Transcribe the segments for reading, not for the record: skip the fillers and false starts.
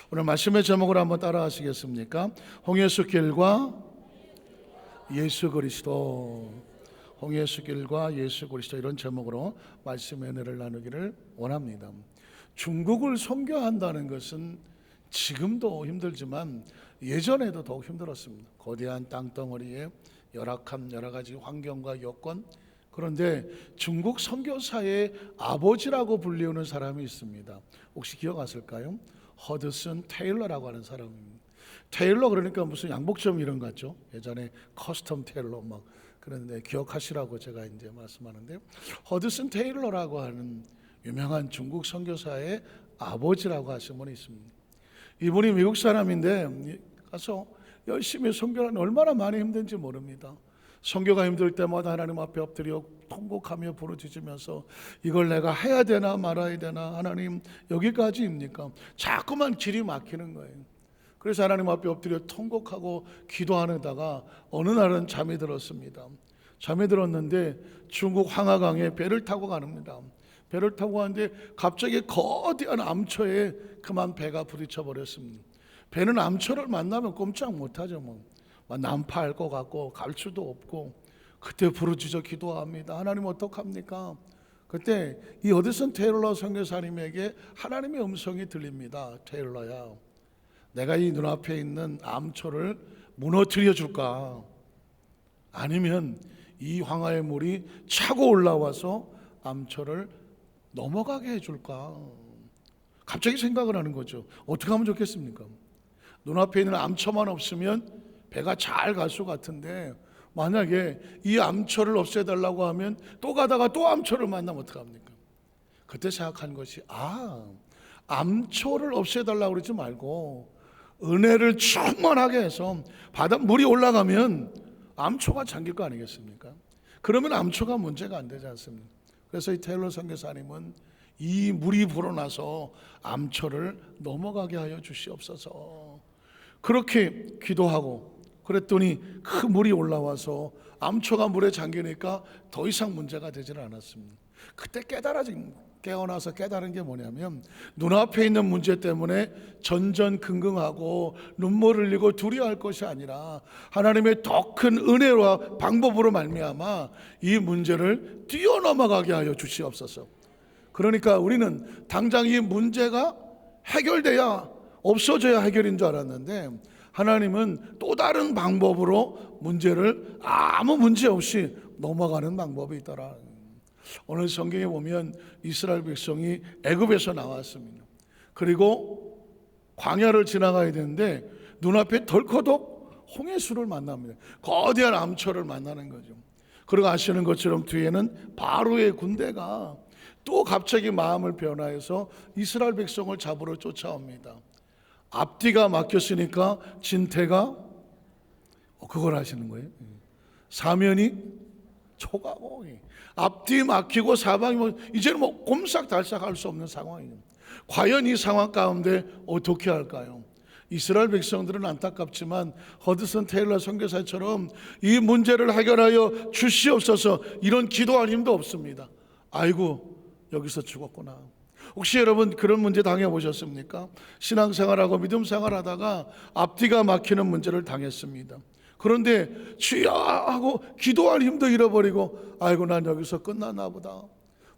오늘 말씀의 제목을 한번 따라 하시겠습니까? 홍해수길과 예수 그리스도. 홍해수길과 예수 그리스도, 이런 제목으로 말씀의 은혜를 나누기를 원합니다. 중국을 선교한다는 것은 지금도 힘들지만 예전에도 더욱 힘들었습니다. 거대한 땅덩어리에 열악한 여러 가지 환경과 여건. 그런데 중국 선교사의 아버지라고 불리우는 사람이 있습니다. 혹시 기억하실까요? 허드슨 테일러라고 하는 사람입니다. 테일러 그러니까 무슨 양복점 이런 것 같죠? 예전에 커스텀 테일러 막 그런데 기억하시라고 제가 이제 말씀하는데, 허드슨 테일러라고 하는 유명한 중국 선교사의 아버지라고 하시는 분이 있습니다. 이분이 미국 사람인데 가서 열심히 선교를 하는, 얼마나 많이 힘든지 모릅니다. 선교가 힘들 때마다 하나님 앞에 엎드려 통곡하며 부르짖으면서 이걸 내가 해야 되나 말아야 되나, 하나님 여기까지입니까? 자꾸만 길이 막히는 거예요. 그래서 하나님 앞에 엎드려 통곡하고 기도하다가 어느 날은 잠이 들었습니다. 잠이 들었는데 중국 황하강에 배를 타고 갑니다. 배를 타고 가는데 갑자기 거대한 암초에 그만 배가 부딪혀 버렸습니다. 배는 암초를 만나면 꼼짝 못하죠. 난파할 것 같고 갈 수도 없고. 그때 부르짖어 기도합니다. 하나님 어떡합니까? 그때 이 허드슨 테일러 선교사님에게 하나님의 음성이 들립니다. 테일러야, 내가 이 눈앞에 있는 암초를 무너뜨려 줄까? 아니면 이 황하의 물이 차고 올라와서 암초를 넘어가게 해줄까? 갑자기 생각을 하는 거죠. 어떻게 하면 좋겠습니까? 눈앞에 있는 암초만 없으면 배가 잘 갈 수 같은데, 만약에 이 암초를 없애달라고 하면 또 가다가 또 암초를 만나면 어떡합니까? 그때 생각한 것이, 암초를 없애달라고 그러지 말고 은혜를 충만하게 해서 바다 물이 올라가면 암초가 잠길 거 아니겠습니까? 그러면 암초가 문제가 안 되지 않습니까? 그래서 이 테일러 선교사님은 이 물이 불어나서 암초를 넘어가게 하여 주시옵소서, 그렇게 기도하고 그랬더니 그 물이 올라와서 암초가 물에 잠기니까 더 이상 문제가 되질 않았습니다. 그때 깨어나서 깨달은 게 뭐냐면, 눈앞에 있는 문제 때문에 전전긍긍하고 눈물을 흘리고 두려워할 것이 아니라 하나님의 더 큰 은혜와 방법으로 말미암아 이 문제를 뛰어넘어가게 하여 주시옵소서. 그러니까 우리는 당장 이 문제가 해결돼야, 없어져야 해결인 줄 알았는데, 하나님은 또 다른 방법으로 문제를 아무 문제 없이 넘어가는 방법이 있더라. 오늘 성경에 보면 이스라엘 백성이 애굽에서 나왔습니다. 그리고 광야를 지나가야 되는데 눈앞에 덜커덕 홍해수를 만납니다. 거대한 암초를 만나는 거죠. 그리고 아시는 것처럼 뒤에는 바로의 군대가 또 갑자기 마음을 변화해서 이스라엘 백성을 잡으러 쫓아옵니다. 앞뒤가 막혔으니까 진태가 그걸 하시는 거예요. 사면이 초가고, 앞뒤 막히고 사방이 이제는 꼼싹달싹 할 수 없는 상황이에요. 과연 이 상황 가운데 어떻게 할까요? 이스라엘 백성들은 안타깝지만 허드슨 테일러 선교사처럼 이 문제를 해결하여 주시옵소서 이런 기도할 힘도 없습니다. 아이고, 여기서 죽었구나. 혹시 여러분 그런 문제 당해보셨습니까? 신앙생활하고 믿음생활하다가 앞뒤가 막히는 문제를 당했습니다. 그런데 주여 하고 기도할 힘도 잃어버리고, 아이고 난 여기서 끝났나 보다,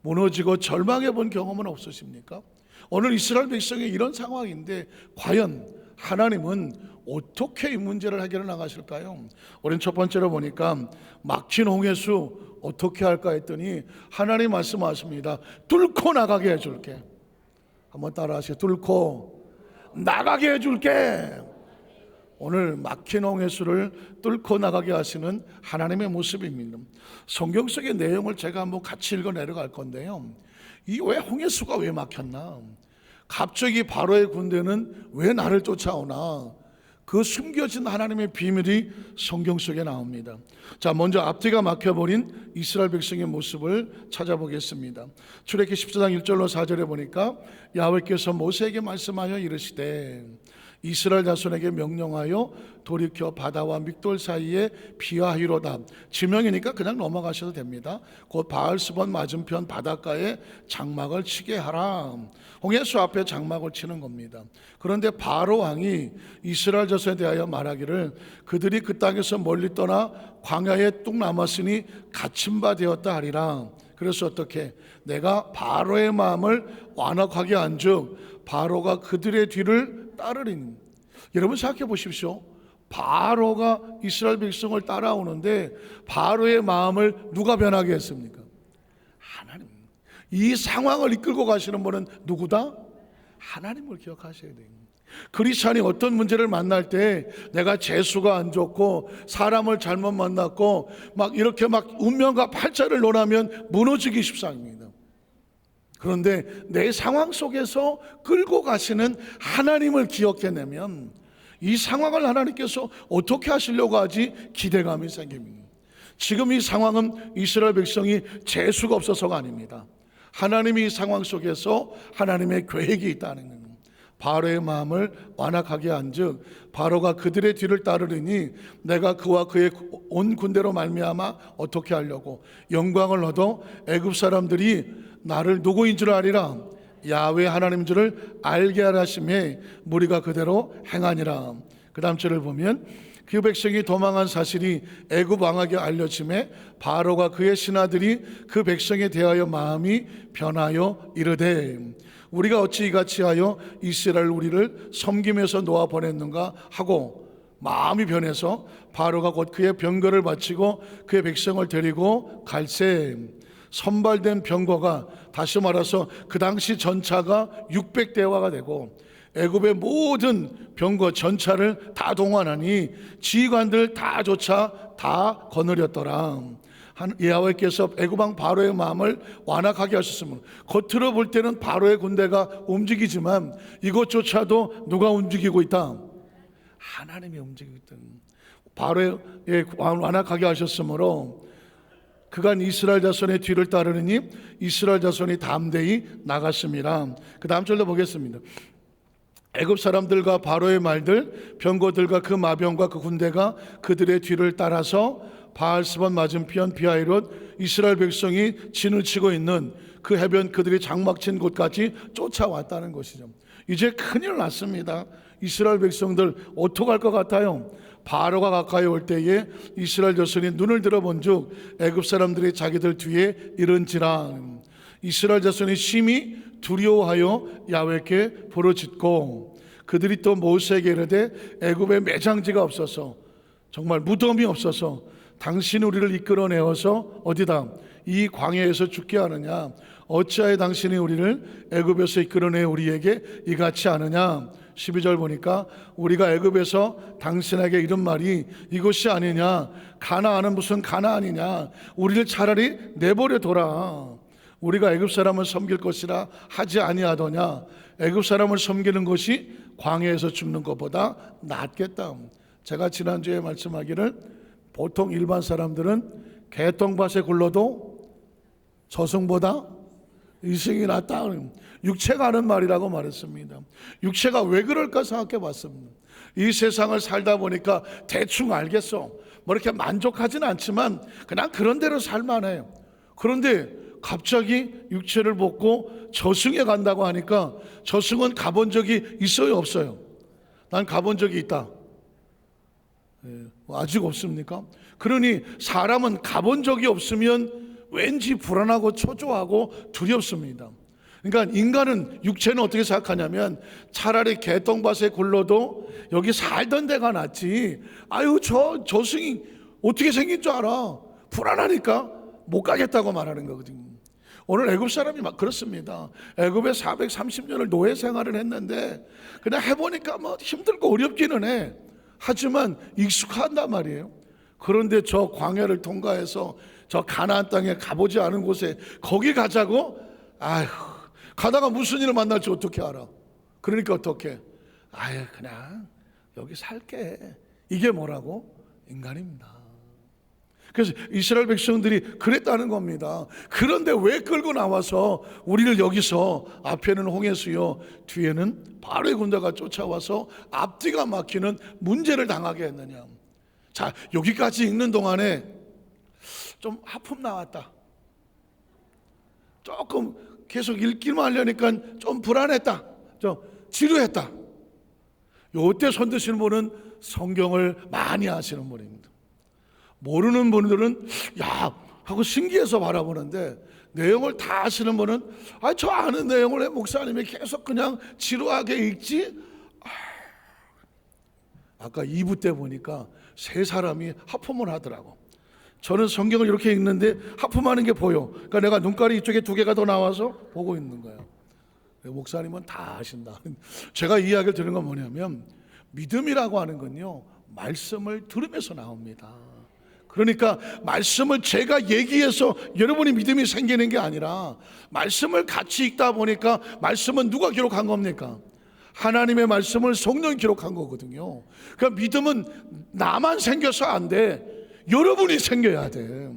무너지고 절망해 본 경험은 없으십니까? 오늘 이스라엘 백성이 이런 상황인데 과연 하나님은 어떻게 이 문제를 해결해 나가실까요? 우리는 첫 번째로 보니까 막힌 홍해수 어떻게 할까 했더니 하나님 말씀하십니다. 뚫고 나가게 해줄게. 한번 따라 하세요. 뚫고 나가게 해줄게. 오늘 막힌 홍해수를 뚫고 나가게 하시는 하나님의 모습입니다. 성경 속의 내용을 제가 한번 같이 읽어 내려갈 건데요, 이 왜 홍해수가 왜 막혔나, 갑자기 바로의 군대는 왜 나를 쫓아오나, 그 숨겨진 하나님의 비밀이 성경 속에 나옵니다. 자, 먼저 앞뒤가 막혀버린 이스라엘 백성의 모습을 찾아보겠습니다. 출애굽기 14장 1절로 4절에 보니까 야훼께서 모세에게 말씀하여 이르시되, 이스라엘 자손에게 명령하여 돌이켜 바다와 믹돌 사이에 비하히로다. 지명이니까 그냥 넘어가셔도 됩니다. 곧 바알스본 맞은편 바닷가에 장막을 치게 하라. 홍해수 앞에 장막을 치는 겁니다. 그런데 바로 왕이 이스라엘 자손에 대하여 말하기를 그들이 그 땅에서 멀리 떠나 광야에 뚝 남았으니 갇힌 바 되었다 하리라. 그래서 어떻게? 내가 바로의 마음을 완악하게 한즉 바로가 그들의 뒤를 따르리니. 여러분 생각해 보십시오. 바로가 이스라엘 백성을 따라오는데 바로의 마음을 누가 변하게 했습니까? 하나님. 이 상황을 이끌고 가시는 분은 누구다? 하나님을 기억하셔야 돼요. 크리스찬이 어떤 문제를 만날 때 내가 재수가 안 좋고 사람을 잘못 만났고 막 이렇게 막 운명과 팔자를 논하면 무너지기 십상입니다. 그런데 내 상황 속에서 끌고 가시는 하나님을 기억해내면 이 상황을 하나님께서 어떻게 하시려고 하지 기대감이 생깁니다. 지금 이 상황은 이스라엘 백성이 재수가 없어서가 아닙니다. 하나님이 이 상황 속에서 하나님의 계획이 있다는 겁니다. 바로의 마음을 완악하게 한즉 바로가 그들의 뒤를 따르리니 내가 그와 그의 온 군대로 말미암아 어떻게 하려고 영광을 얻어 애굽 사람들이 나를 누구인 줄 아리라. 야훼 하나님인 줄을 알게 하라 하심에 무리가 그대로 행하니라. 그 다음 절을 보면 그 백성이 도망한 사실이 애굽 왕에게 알려짐에 바로가 그의 신하들이 그 백성에 대하여 마음이 변하여 이르되 우리가 어찌 이같이 하여 이스라엘 우리를 섬김에서 놓아 보냈는가 하고 마음이 변해서 바로가 곧 그의 병거를 바치고 그의 백성을 데리고 갈새. 선발된 병거가 다시 말해서 그 당시 전차가 600대화가 되고 애굽의 모든 병거 전차를 다 동원하니 지휘관들 다 조차 다 거느렸더라. 야훼께서 애굽 왕 바로의 마음을 완악하게 하셨으므로 겉으로 볼 때는 바로의 군대가 움직이지만 이것조차도 누가 움직이고 있다? 하나님이 움직이고 있다. 바로의 마음을 완악하게 하셨으므로 그간 이스라엘 자손의 뒤를 따르니 이스라엘 자손이 담대히 나갔습니다. 그 다음 절로 보겠습니다. 애굽 사람들과 바로의 말들 병거들과 그 마병과 그 군대가 그들의 뒤를 따라서 바알스본 맞은편 비하히롯 이스라엘 백성이 진을 치고 있는 그 해변 그들이 장막 친 곳까지 쫓아왔다는 것이죠. 이제 큰일 났습니다. 이스라엘 백성들 어떡할 것 같아요? 바로가 가까이 올 때에 이스라엘 자손이 눈을 들어본즉 애굽 사람들이 자기들 뒤에 이른지라. 이스라엘 자손이 심히 두려워하여 야훼께 부르짖고 그들이 또 모세에게 이르되 애굽에 매장지가 없어서 정말 무덤이 없어서 당신이 우리를 이끌어내어서 어디다 이 광야에서 죽게 하느냐? 어찌하여 당신이 우리를 애굽에서 이끌어내 우리에게 이같이 하느냐? 12절 보니까 우리가 애굽에서 당신에게 이런 말이 이것이 아니냐? 가나안은 무슨 가나안이냐? 우리를 차라리 내버려 둬라. 우리가 애굽 사람을 섬길 것이라 하지 아니하더냐? 애굽 사람을 섬기는 것이 광야에서 죽는 것보다 낫겠다. 제가 지난주에 말씀하기를 보통 일반 사람들은 개똥밭에 굴러도 저승보다 이승이 낫다. 육체가 하는 말이라고 말했습니다. 육체가 왜 그럴까 생각해 봤습니다. 이 세상을 살다 보니까 대충 알겠어. 뭐 이렇게 만족하진 않지만 그냥 그런 대로 살만해요. 그런데 갑자기 육체를 벗고 저승에 간다고 하니까 저승은 가본 적이 있어요, 없어요? 난 가본 적이 있다. 아직 없습니까? 그러니 사람은 가본 적이 없으면 왠지 불안하고 초조하고 두렵습니다. 그러니까 인간은 육체는 어떻게 생각하냐면 차라리 개똥밭에 굴러도 여기 살던 데가 낫지. 아유 저승이 어떻게 생긴 줄 알아. 불안하니까 못 가겠다고 말하는 거거든요. 오늘 애굽 사람이 막 그렇습니다. 애굽에 430년을 노예 생활을 했는데 그냥 해보니까 뭐 힘들고 어렵기는 해. 하지만 익숙한단 말이에요. 그런데 저 광야를 통과해서 저 가나안 땅에 가보지 않은 곳에 거기 가자고? 아휴, 가다가 무슨 일을 만날지 어떻게 알아? 그러니까 어떻게? 아유, 그냥 여기 살게. 이게 뭐라고? 인간입니다. 그래서 이스라엘 백성들이 그랬다는 겁니다. 그런데 왜 끌고 나와서 우리를 여기서 앞에는 홍해수요 뒤에는 바로의 군대가 쫓아와서 앞뒤가 막히는 문제를 당하게 했느냐. 자, 여기까지 읽는 동안에 좀 하품 나왔다, 조금 계속 읽기만 하려니까 좀 불안했다, 좀 지루했다. 요때 손드시는 분은 성경을 많이 아시는 분입니다. 모르는 분들은 야 하고 신기해서 바라보는데, 내용을 다 아시는 분은 저 아는 내용을 왜 목사님이 계속 그냥 지루하게 읽지? 아까 2부 때 보니까 세 사람이 하품을 하더라고. 저는 성경을 이렇게 읽는데 하품하는 게 보여. 그러니까 내가 눈깔이 이쪽에 2개가 더 나와서 보고 있는 거예요. 목사님은 다 아신다. 제가 이 이야기를 들은 건 뭐냐면, 믿음이라고 하는 건요 말씀을 들으면서 나옵니다. 그러니까 말씀을 제가 얘기해서 여러분이 믿음이 생기는 게 아니라, 말씀을 같이 읽다 보니까, 말씀은 누가 기록한 겁니까? 하나님의 말씀을 성령이 기록한 거거든요. 그러니까 믿음은 나만 생겨서 안 돼, 여러분이 생겨야 돼.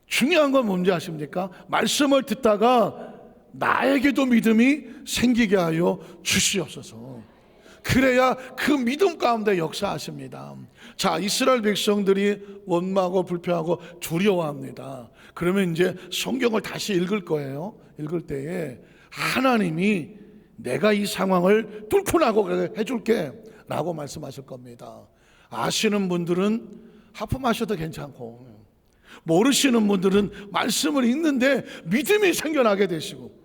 중요한 건 뭔지 아십니까? 말씀을 듣다가 나에게도 믿음이 생기게 하여 주시옵소서. 그래야 그 믿음 가운데 역사하십니다. 자, 이스라엘 백성들이 원망하고 불평하고 두려워합니다. 그러면 이제 성경을 다시 읽을 거예요. 읽을 때에 하나님이 내가 이 상황을 뚫고 나가게 해줄게 라고 말씀하실 겁니다. 아시는 분들은 하품하셔도 괜찮고, 모르시는 분들은 말씀을 읽는데 믿음이 생겨나게 되시고,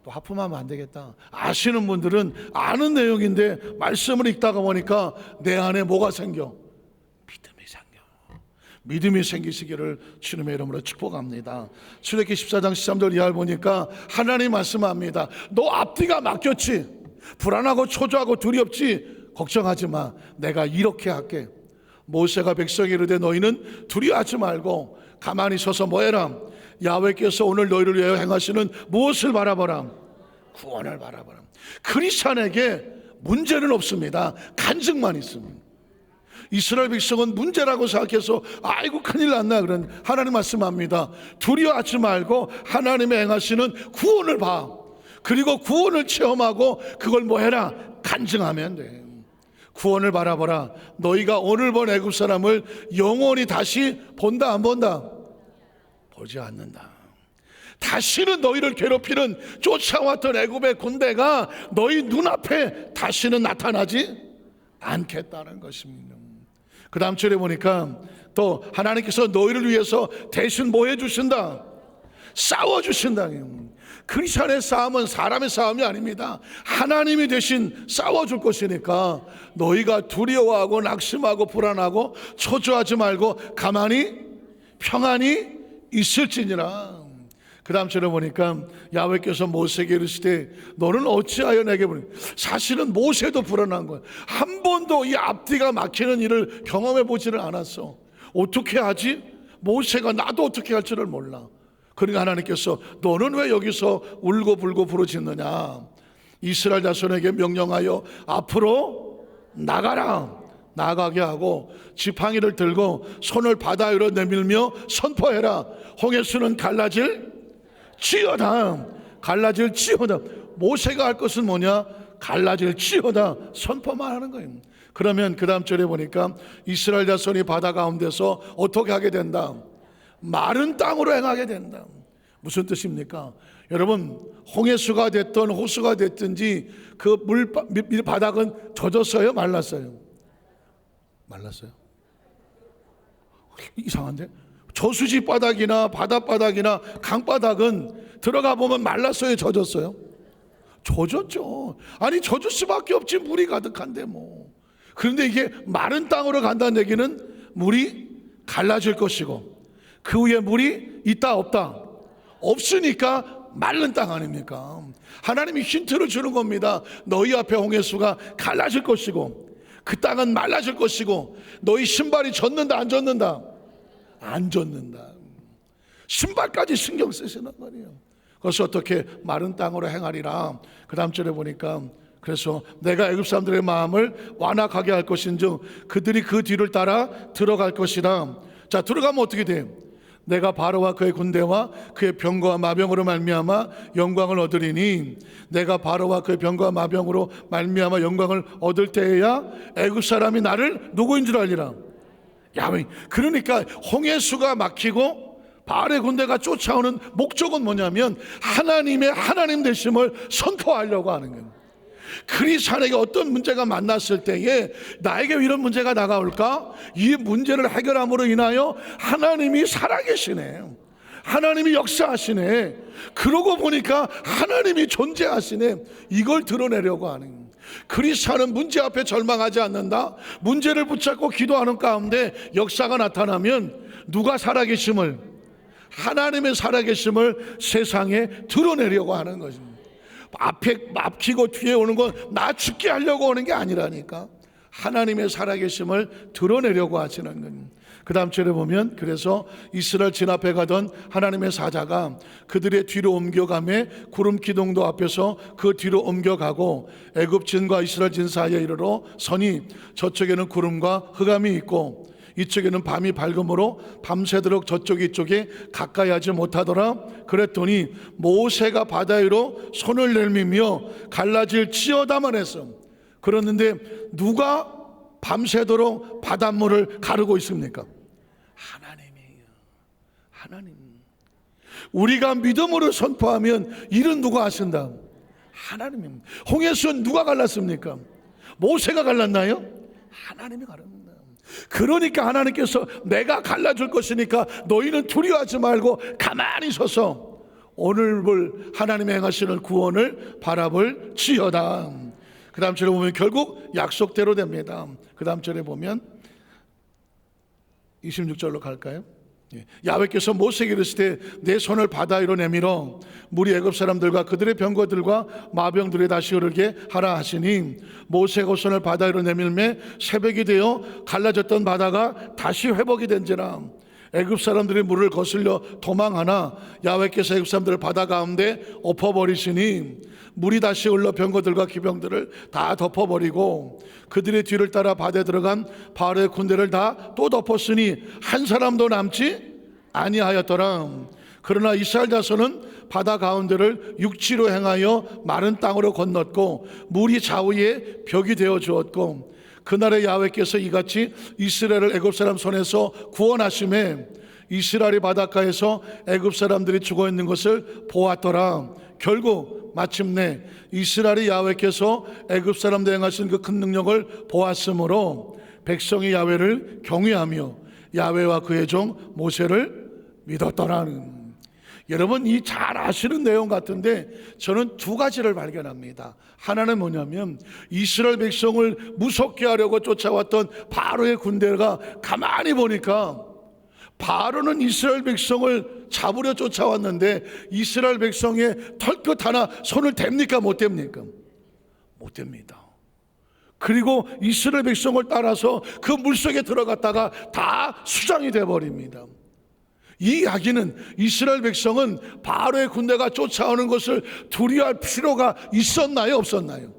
또 하품하면 안 되겠다 아시는 분들은 아는 내용인데 말씀을 읽다가 보니까 내 안에 뭐가 생겨? 믿음이 생기시기를 주님의 이름으로 축복합니다. 출애굽기 14장 13절 이하를 보니까 하나님 말씀합니다. 너 앞뒤가 막혔지? 불안하고 초조하고 두렵지? 걱정하지 마. 내가 이렇게 할게. 모세가 백성에 이르되 너희는 두려워하지 말고 가만히 서서 뭐해라? 야훼께서 오늘 너희를 위하여 행하시는 무엇을 바라보라? 구원을 바라보라. 크리스찬에게 문제는 없습니다. 간증만 있습니다. 이스라엘 백성은 문제라고 생각해서 아이고 큰일 났나, 그런 하나님 말씀합니다. 두려워하지 말고 하나님의 행하시는 구원을 봐. 그리고 구원을 체험하고 그걸 뭐해라? 간증하면 돼. 구원을 바라보라. 너희가 오늘 본 애굽 사람을 영원히 다시 본다 안 본다? 보지 않는다. 다시는 너희를 괴롭히는 쫓아왔던 애굽의 군대가 너희 눈앞에 다시는 나타나지 않겠다는 것입니다. 그 다음 절에 보니까 또 하나님께서 너희를 위해서 대신 뭐 해주신다? 싸워주신다. 크리스찬의 싸움은 사람의 싸움이 아닙니다. 하나님이 대신 싸워줄 것이니까 너희가 두려워하고 낙심하고 불안하고 초조하지 말고 가만히 평안히 있을지니라. 그 다음 절에 보니까 야훼께서 모세에게 이르시되 너는 어찌하여 내게 보니, 사실은 모세도 불안한 거야. 한 번도 이 앞뒤가 막히는 일을 경험해 보지를 않았어. 어떻게 하지? 모세가 나도 어떻게 할 줄을 몰라. 그러니까 하나님께서 너는 왜 여기서 울고 불고 부르짖느냐? 이스라엘 자손에게 명령하여 앞으로 나가라. 나가게 하고 지팡이를 들고 손을 바다 위로 내밀며 선포해라. 홍해수는 갈라질 지어다. 갈라질 지어다. 모세가 할 것은 뭐냐? 갈라질 지어다. 선포만 하는 거예요. 그러면 그 다음 절에 보니까 이스라엘 자손이 바다 가운데서 어떻게 하게 된다? 마른 땅으로 행하게 된다. 무슨 뜻입니까? 여러분, 홍해수가 됐든 호수가 됐든지 그 바닥은 젖었어요? 말랐어요? 말랐어요? 이상한데? 저수지 바닥이나 바닷바닥이나 강바닥은 들어가 보면 말랐어요? 젖었어요? 젖었죠. 아니 젖을 수밖에 없지, 물이 가득한데 뭐. 그런데 이게 마른 땅으로 간다는 얘기는 물이 갈라질 것이고 그 위에 물이 있다 없다? 없으니까 마른 땅 아닙니까? 하나님이 힌트를 주는 겁니다. 너희 앞에 홍해수가 갈라질 것이고 그 땅은 말라질 것이고 너희 신발이 젖는다 안 젖는다? 안 젖는다. 신발까지 신경 쓰시는 말이에요. 그래서 어떻게 마른 땅으로 행하리라. 그 다음 절에 보니까 그래서 내가 애굽 사람들의 마음을 완악하게 할 것인즉 그들이 그 뒤를 따라 들어갈 것이라. 자, 들어가면 어떻게 돼요? 내가 바로와 그의 군대와 그의 병거와 마병으로 말미암아 영광을 얻으리니, 내가 바로와 그의 병거와 마병으로 말미암아 영광을 얻을 때에야 애굽 사람이 나를 누구인 줄 알리라. 야훼. 그러니까 홍해수가 막히고 바알의 군대가 쫓아오는 목적은 뭐냐면 하나님의 하나님 되심을 선포하려고 하는 거예요. 그리스도인에게 어떤 문제가 만났을 때에 나에게 이런 문제가 다가올까? 이 문제를 해결함으로 인하여 하나님이 살아계시네, 하나님이 역사하시네, 그러고 보니까 하나님이 존재하시네, 이걸 드러내려고 하는 거예요. 그리스도인은 문제 앞에 절망하지 않는다. 문제를 붙잡고 기도하는 가운데 역사가 나타나면 누가 살아계심을, 하나님의 살아계심을 세상에 드러내려고 하는 것입니다. 앞에 막히고 뒤에 오는 건 나 죽게 하려고 오는 게 아니라니까, 하나님의 살아계심을 드러내려고 하시는 겁니다. 그 다음 절에 보면, 그래서 이스라엘 진압해 가던 하나님의 사자가 그들의 뒤로 옮겨가매 구름 기둥도 앞에서 그 뒤로 옮겨가고 애굽 진과 이스라엘 진 사이에 이르러 서니 저쪽에는 구름과 흑암이 있고 이쪽에는 밤이 밝음으로 밤새도록 저쪽 이쪽에 가까이 하지 못하더라. 그랬더니 모세가 바다 위로 손을 내밀며 갈라질지어다만 했어. 그랬는데 누가 밤새도록 바닷물을 가르고 있습니까? 하나님이에요. 하나님. 우리가 믿음으로 선포하면 일은 누가 하신다? 하나님입니다. 홍해수는 누가 갈랐습니까? 모세가 갈랐나요? 하나님이 갈랐습니다. 그러니까 하나님께서 내가 갈라줄 것이니까 너희는 두려워하지 말고 가만히 서서 오늘 볼 하나님의 행하시는 구원을 바라볼 지어다. 그 다음 절에 보면 결국 약속대로 됩니다. 그 다음 절에 보면 26절로 갈까요? 야훼께서 모세에게 이르시되 내 손을 바다 위로 내밀어 물이 애굽 사람들과 그들의 병거들과 마병들에 다시 흐르게 하라 하시니, 모세가 손을 바다 위로 내밀매 새벽이 되어 갈라졌던 바다가 다시 회복이 된지라. 애굽 사람들이 물을 거슬려 도망하나 야훼께서 애굽 사람들을 바다 가운데 엎어버리시니 물이 다시 흘러 병거들과 기병들을 다 덮어버리고 그들의 뒤를 따라 바다에 들어간 바알의 군대를 다 또 덮었으니 한 사람도 남지 아니하였더라. 그러나 이스라엘 자손은 바다 가운데를 육지로 행하여 마른 땅으로 건넜고 물이 좌우에 벽이 되어 주었고, 그날에 야훼께서 이같이 이스라엘을 애굽 사람 손에서 구원하심에 이스라엘이 바닷가에서 애굽 사람들이 죽어 있는 것을 보았더라. 결국 마침내 이스라엘이 야훼께서 애굽 사람들 행하신 그 큰 능력을 보았으므로 백성이 야훼를 경외하며 야훼와 그의 종 모세를 믿었더라는. 여러분, 이 잘 아시는 내용 같은데 저는 두 가지를 발견합니다. 하나는 뭐냐면 이스라엘 백성을 무섭게 하려고 쫓아왔던 바로의 군대가 가만히 보니까 바로는 이스라엘 백성을 잡으려 쫓아왔는데 이스라엘 백성의 털끝 하나 손을 댑니까? 못 댑니까? 못 댑니다. 그리고 이스라엘 백성을 따라서 그 물속에 들어갔다가 다 수장이 돼버립니다. 이 이야기는 이스라엘 백성은 바로의 군대가 쫓아오는 것을 두려워할 필요가 있었나요? 없었나요?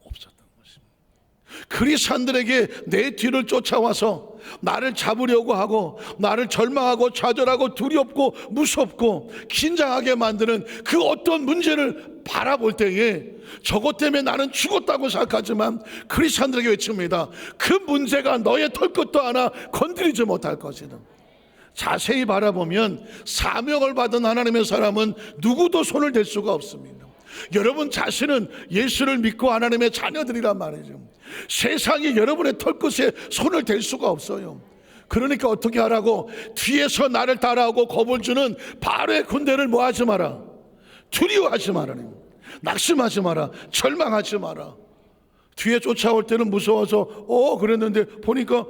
없었던 것입니다. 그리스도인들에게 내 뒤를 쫓아와서 나를 잡으려고 하고 나를 절망하고 좌절하고 두렵고 무섭고 긴장하게 만드는 그 어떤 문제를 바라볼 때에 저것 때문에 나는 죽었다고 생각하지만 그리스도인들에게 외칩니다. 그 문제가 너의 털끝도 하나 건드리지 못할 것이다. 자세히 바라보면 사명을 받은 하나님의 사람은 누구도 손을 댈 수가 없습니다. 여러분 자신은 예수를 믿고 하나님의 자녀들이란 말이죠. 세상이 여러분의 털끝에 손을 댈 수가 없어요. 그러니까 어떻게 하라고? 뒤에서 나를 따라오고 겁을 주는 바로의 군대를 뭐 하지 마라? 두려워하지 마라. 낙심하지 마라. 절망하지 마라. 뒤에 쫓아올 때는 무서워서 그랬는데 보니까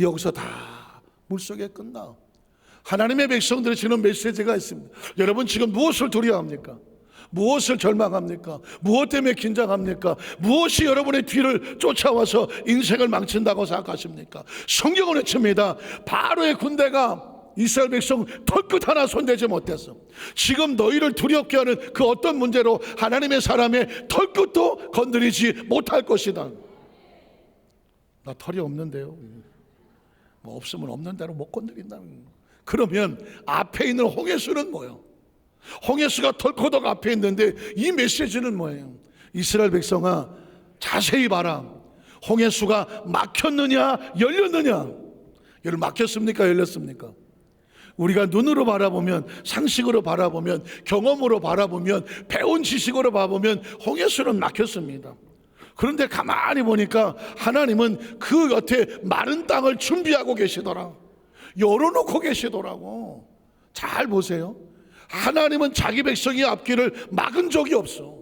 여기서 다 물속에 끝나. 하나님의 백성들이 주는 메시지가 있습니다. 여러분 지금 무엇을 두려워합니까? 무엇을 절망합니까? 무엇 때문에 긴장합니까? 무엇이 여러분의 뒤를 쫓아와서 인생을 망친다고 생각하십니까? 성경은 외칩니다. 바로의 군대가 이스라엘 백성 털끝 하나 손대지 못했어. 지금 너희를 두렵게 하는 그 어떤 문제로 하나님의 사람의 털끝도 건드리지 못할 것이다. 나 털이 없는데요. 뭐 없으면 없는 대로 못 건드린다는 거예요. 그러면 앞에 있는 홍해수는 뭐예요? 홍해수가 덜커덕 앞에 있는데 이 메시지는 뭐예요? 이스라엘 백성아, 자세히 봐라. 홍해수가 막혔느냐 열렸느냐? 여러분, 막혔습니까 열렸습니까? 우리가 눈으로 바라보면, 상식으로 바라보면, 경험으로 바라보면, 배운 지식으로 바라보면 홍해수는 막혔습니다. 그런데 가만히 보니까 하나님은 그 곁에 마른 땅을 준비하고 계시더라. 열어놓고 계시더라고. 잘 보세요. 하나님은 자기 백성의 앞길을 막은 적이 없어.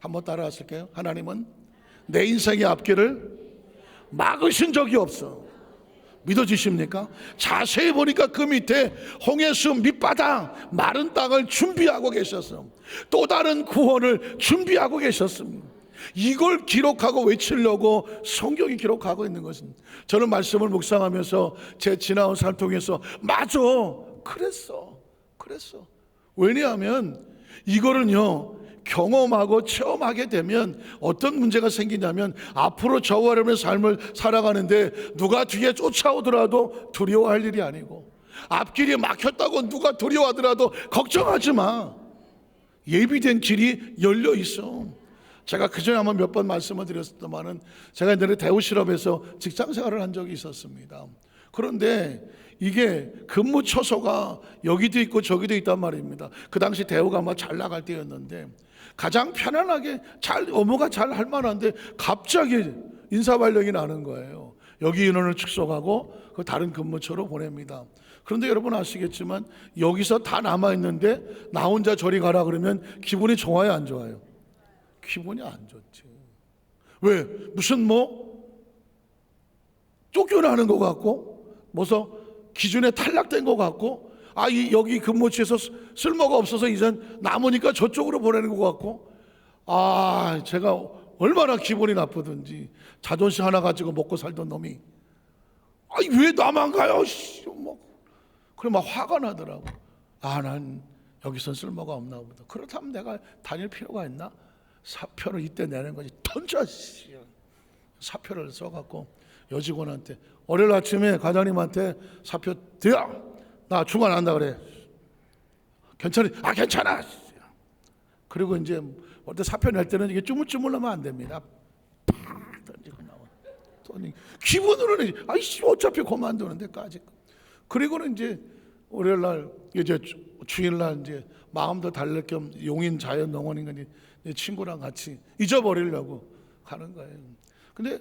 한번 따라하실게요. 하나님은 내 인생의 앞길을 막으신 적이 없어. 믿어지십니까? 자세히 보니까 그 밑에 홍해수 밑바닥 마른 땅을 준비하고 계셨어. 또 다른 구원을 준비하고 계셨습니다. 이걸 기록하고 외치려고 성경이 기록하고 있는 것입니다. 저는 말씀을 묵상하면서 제 지나온 삶 통해서 맞아, 그랬어. 왜냐하면 이거는요, 경험하고 체험하게 되면 어떤 문제가 생기냐면 앞으로 저와 여러분의 삶을 살아가는데 누가 뒤에 쫓아오더라도 두려워할 일이 아니고, 앞길이 막혔다고 누가 두려워하더라도 걱정하지 마. 예비된 길이 열려 있어. 제가 그전에 한번 몇 번 말씀을 드렸었더만은, 제가 옛날에 대우실업에서 직장 생활을 한 적이 있었습니다. 그런데 이게 근무 처소가 여기도 있고 저기도 있단 말입니다. 그 당시 대우가 아마 잘 나갈 때였는데 가장 편안하게 업무가 잘 할 만한데 갑자기 인사 발령이 나는 거예요. 여기 인원을 축소하고 그 다른 근무처로 보냅니다. 그런데 여러분 아시겠지만 여기서 다 남아있는데 나 혼자 저리 가라 그러면 기분이 좋아요 안 좋아요? 기분이 안 좋지. 왜? 무슨 쫓겨나는 것 같고, 무슨 기준에 탈락된 것 같고, 여기 근무지에서 쓸모가 없어서 이제 남으니까 저쪽으로 보내는 것 같고, 제가 얼마나 기분이 나쁘든지, 자존심 하나 가지고 먹고 살던 놈이 왜 나만 가요? 그래 막 화가 나더라고. 난 여기선 쓸모가 없나 보다. 그렇다면 내가 다닐 필요가 있나? 사표를 이때 내는 거지. 던져. 사표를 써갖고 여직원한테 월요일 아침에 과장님한테 사표 드려. 나 중간한다 그래. 괜찮아? 괜찮아. 그리고 이제 어때 사표 낼 때는 이게 쭈물쭈물하면 안 됩니다. 팍 던지고 나와. 기분으로는 어차피 그만두는 데까지. 그리고는 이제 월요일 날 이제 주일날 이제 마음도 달랠 겸 용인 자연농원인가 내 친구랑 같이 잊어버리려고 가는 거예요. 근데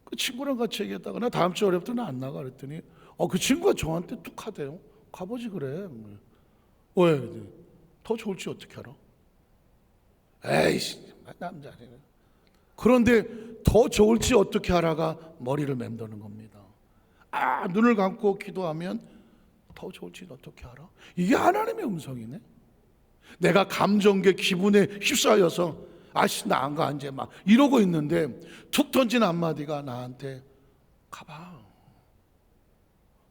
그 친구랑 같이 얘기했다가 나 다음 주 월요일부터 나 안 나가 그랬더니 그 친구가 저한테 툭 하대요. 가보지 그래. 왜? 더 좋을지 어떻게 알아? 에이씨, 남자네. 그런데 더 좋을지 어떻게 알아가 머리를 맴도는 겁니다. 눈을 감고 기도하면 더 좋을지 어떻게 알아? 이게 하나님의 음성이네. 내가 감정계 기분에 휩싸여서 나 안 가 이제 막 이러고 있는데 툭 던진 한마디가 나한테 가봐.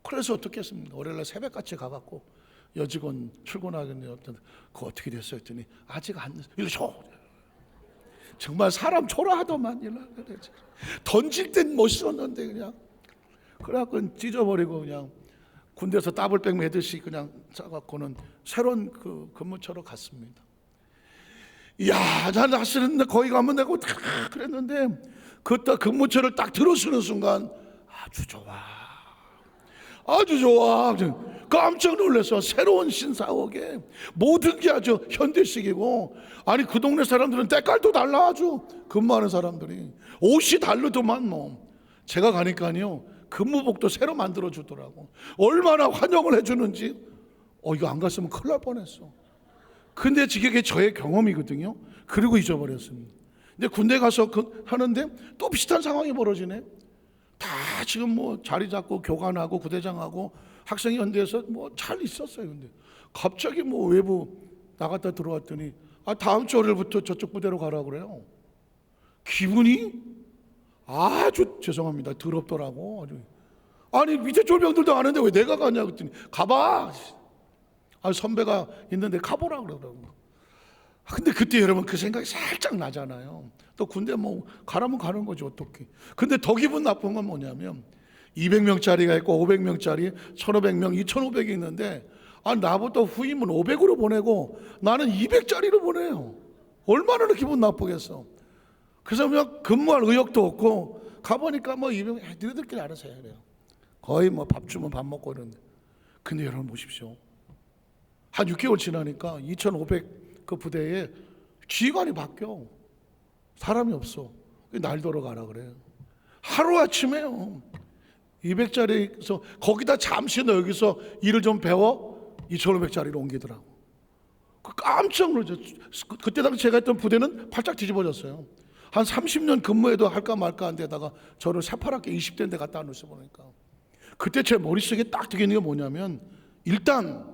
그래서 어떻게 했습니까? 월요일날 새벽같이 가갖고 여직원 출근하겠네요. 그거 어떻게 됐어요? 했더니 아직 안 됐어. 이러셔. 정말 사람 초라하더만. 던질 땐 멋있었는데 그냥. 그래갖고 찢어버리고 그냥 군대에서 더블백 매듯이 그냥 짜갖고는 새로운 그 근무처로 갔습니다. 난 사실은 거기 가면 되고 다 그랬는데 그때 근무처를 딱 들어서는 순간 아주 좋아. 깜짝 놀라서 새로운 신사옥에 모든 게 아주 현대식이고, 그 동네 사람들은 때깔도 달라. 아주 근무하는 사람들이 옷이 다르더만 제가 가니까요 근무복도 새로 만들어 주더라고. 얼마나 환영을 해주는지. 이거 안 갔으면 큰일 날 뻔했어. 근데 이게 저의 경험이거든요. 그리고 잊어버렸습니다. 근데 군대 가서 하는데 또 비슷한 상황이 벌어지네. 다 지금 자리 잡고 교관하고 부대장하고 학생 연대에서 잘 있었어요. 근데 갑자기 외부 나갔다 들어왔더니 다음 주 월요일부터 저쪽 부대로 가라 그래요. 기분이 아주 죄송합니다. 더럽더라고. 아니 밑에 졸병들도 아는데 왜 내가 가냐 그랬더니 가봐. 선배가 있는데 가보라 그러더라고. 근데 그때 여러분 그 생각이 살짝 나잖아요. 또 군대 가라면 가는 거지 어떻게. 근데 더 기분 나쁜 건 뭐냐면 200명짜리가 있고 500명짜리, 1500명, 2500이 있는데 나보다 후임은 500으로 보내고 나는 200짜리로 보내요. 얼마나 기분 나쁘겠어. 그래서 그냥 근무할 의욕도 없고 가보니까 200, 너희들끼리 알아서 해 그래요. 거의 밥 주면 밥 먹고 이러는데. 근데 여러분 보십시오. 한 6개월 지나니까 2500 그 부대에 지휘관이 바뀌어. 사람이 없어. 날더러 가라 그래요. 하루아침에요. 200짜리에서 거기다 잠시 너 여기서 일을 좀 배워 2500짜리로 옮기더라고. 깜짝 놀랐죠. 그때 당시 제가 했던 부대는 팔짝 뒤집어졌어요. 한 30년 근무해도 할까 말까 한 데다가 저를 새파랗게 20대인데 갖다 놓으셔 보니까 그때 제 머릿속에 딱 드는 게 뭐냐면 일단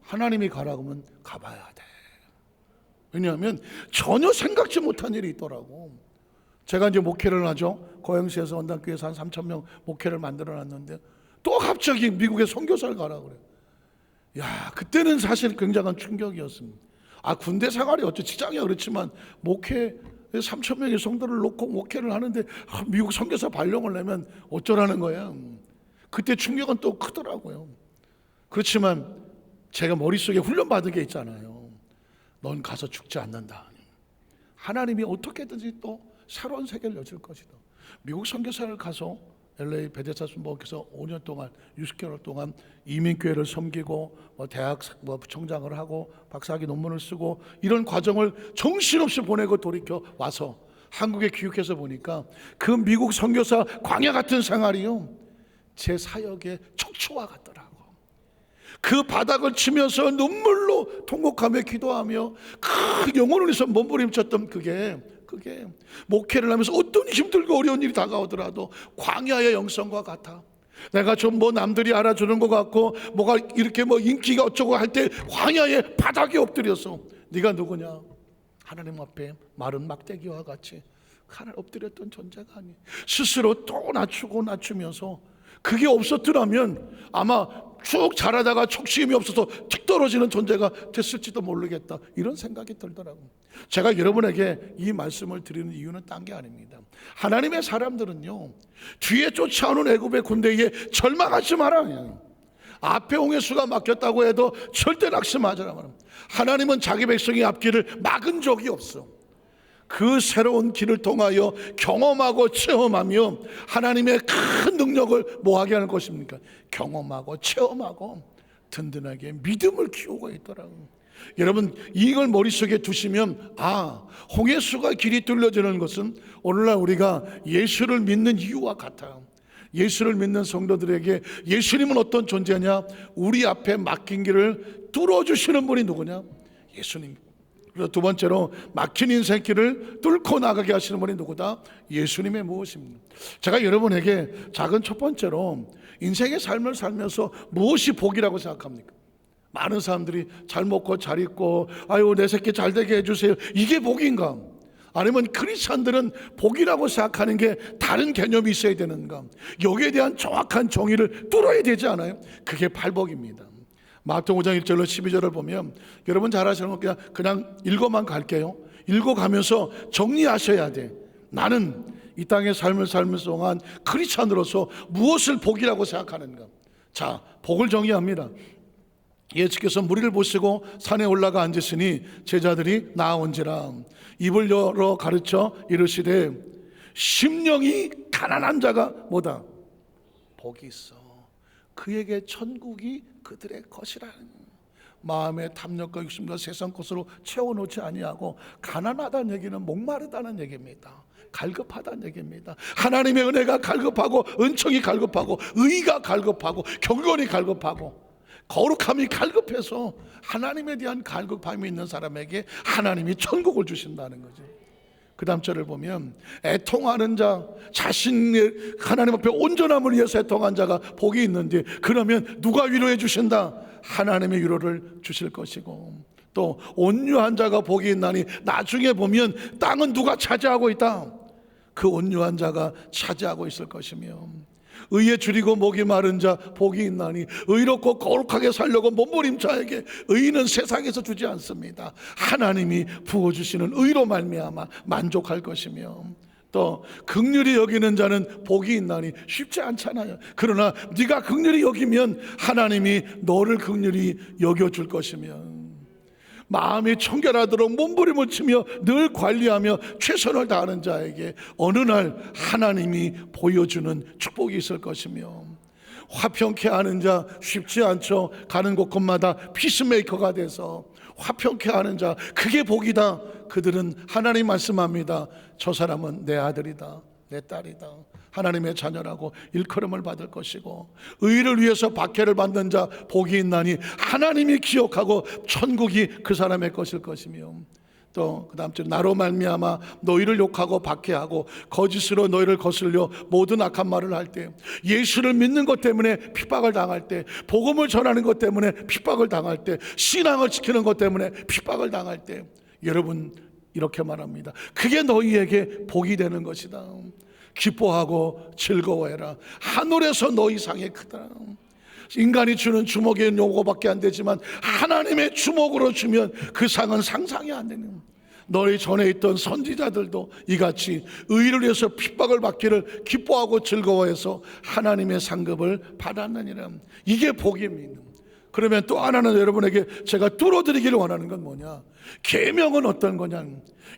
하나님이 가라고 하면 가봐야 돼. 왜냐하면 전혀 생각지 못한 일이 있더라고. 제가 이제 목회를 하죠. 고영시에서 원당교회에서 한 3,000명 목회를 만들어 놨는데 또 갑자기 미국에 선교사를 가라고 그래요. 야, 그때는 사실 굉장한 충격이었습니다. 군대 생활이 어째 직장이야 그렇지만 목회 3,000명의 성도를 놓고 목회를 하는데 미국 선교사 발령을 내면 어쩌라는 거야. 그때 충격은 또 크더라고요. 그렇지만 제가 머릿속에 훈련받은 게 있잖아요. 넌 가서 죽지 않는다. 하나님이 어떻게든지 또 새로운 세계를 여줄 것이다. 미국 선교사를 가서 LA 베데스다 순복음교회에서 5년 동안 60개월 동안 이민교회를 섬기고 대학 부총장을 하고 박사학위 논문을 쓰고 이런 과정을 정신없이 보내고 돌이켜 와서 한국에 귀국해서 보니까 그 미국 선교사 광야 같은 생활이요 제 사역의 척추와 같더라고. 그 바닥을 치면서 눈물로 통곡하며 기도하며 그 영혼을 위해서 몸부림쳤던 그게 목회를 하면서 어떤 힘들고 어려운 일이 다가오더라도 광야의 영성과 같아. 내가 좀 남들이 알아주는 것 같고 뭐가 이렇게 인기가 어쩌고 할 때 광야의 바닥에 엎드려서 네가 누구냐? 하나님 앞에 마른 막대기와 같이 하늘 엎드렸던 존재가 아니에요. 스스로 또 낮추면서 그게 없었더라면 아마 쭉 자라다가 촉심이 없어서 툭 떨어지는 존재가 됐을지도 모르겠다. 이런 생각이 들더라고요. 제가 여러분에게 이 말씀을 드리는 이유는 딴 게 아닙니다. 하나님의 사람들은요 뒤에 쫓아오는 애굽의 군대에 절망하지 마라. 앞에 홍해수가 막혔다고 해도 절대 낙심하지 마라. 하나님은 자기 백성의 앞길을 막은 적이 없어. 그 새로운 길을 통하여 경험하고 체험하며 하나님의 큰 능력을 뭐하게 하는 것입니까? 경험하고 체험하고 든든하게 믿음을 키우고 있더라고요. 여러분 이걸 머릿속에 두시면 홍해수가 길이 뚫려지는 것은 오늘날 우리가 예수를 믿는 이유와 같아요. 예수를 믿는 성도들에게 예수님은 어떤 존재냐? 우리 앞에 막힌 길을 뚫어주시는 분이 누구냐? 예수님. 그래서 두 번째로 막힌 인생길을 뚫고 나가게 하시는 분이 누구다? 예수님의 무엇입니다. 제가 여러분에게 작은 첫 번째로 인생의 삶을 살면서 무엇이 복이라고 생각합니까? 많은 사람들이 잘 먹고 잘 입고 내 새끼 잘 되게 해주세요. 이게 복인가? 아니면 크리스찬들은 복이라고 생각하는 게 다른 개념이 있어야 되는가? 여기에 대한 정확한 정의를 뚫어야 되지 않아요? 그게 팔복입니다. 마태복음 5장 1절로 12절을 보면 여러분 잘 아시는 거 그냥 읽어만 갈게요. 읽어가면서 정리하셔야 돼. 나는 이 땅의 삶을 살면서 동안 크리스찬으로서 무엇을 복이라고 생각하는가? 자, 복을 정의합니다. 예수께서 무리를 보시고 산에 올라가 앉으시니 제자들이 나아온지라 입을 열어 가르쳐 이르시되 심령이 가난한 자가 뭐다? 복이 있어. 그에게 천국이 그들의 것이라는 마음의 탐욕과 욕심과 세상 것으로 채워놓지 아니하고 가난하다는 얘기는 목마르다는 얘기입니다. 갈급하다는 얘기입니다. 하나님의 은혜가 갈급하고 은총이 갈급하고 의가 갈급하고 경건이 갈급하고 거룩함이 갈급해서 하나님에 대한 갈급함이 있는 사람에게 하나님이 천국을 주신다는 거죠. 그 다음 절을 보면 애통하는 자, 자신의 하나님 앞에 온전함을 위해서 애통한 자가 복이 있는데 그러면 누가 위로해 주신다? 하나님의 위로를 주실 것이고 또 온유한 자가 복이 있나니 나중에 보면 땅은 누가 차지하고 있다? 그 온유한 자가 차지하고 있을 것이며 의에 줄이고 목이 마른 자 복이 있나니 의롭고 거룩하게 살려고 몸부림 자에게 의는 세상에서 주지 않습니다. 하나님이 부어주시는 의로 말미암아 만족할 것이며 또 긍휼히 여기는 자는 복이 있나니 쉽지 않잖아요. 그러나 네가 긍휼히 여기면 하나님이 너를 긍휼히 여겨줄 것이며, 마음이 청결하도록 몸부림을 치며 늘 관리하며 최선을 다하는 자에게 어느 날 하나님이 보여주는 축복이 있을 것이며, 화평케 하는 자 쉽지 않죠. 가는 곳곳마다 피스메이커가 돼서 화평케 하는 자, 그게 복이다. 그들은 하나님 말씀합니다. 저 사람은 내 아들이다, 내 딸이다, 하나님의 자녀라고 일컬음을 받을 것이고, 의를 위해서 박해를 받는 자 복이 있나니 하나님이 기억하고 천국이 그 사람의 것일 것이며, 또 그 다음 절, 나로 말미암아 너희를 욕하고 박해하고 거짓으로 너희를 거슬려 모든 악한 말을 할 때, 예수를 믿는 것 때문에 핍박을 당할 때, 복음을 전하는 것 때문에 핍박을 당할 때, 신앙을 지키는 것 때문에 핍박을 당할 때, 여러분 이렇게 말합니다. 그게 너희에게 복이 되는 것이다. 기뻐하고 즐거워해라. 하늘에서 너희 상이 크다. 인간이 주는 주먹에는 요거밖에 안 되지만 하나님의 주먹으로 주면 그 상은 상상이 안 되는, 너희 전에 있던 선지자들도 이같이 의를 위해서 핍박을 받기를 기뻐하고 즐거워해서 하나님의 상급을 받았느니라. 이게 복입니다. 그러면 또 하나는 여러분에게 제가 뚫어드리기를 원하는 건 뭐냐? 계명은 어떤 거냐?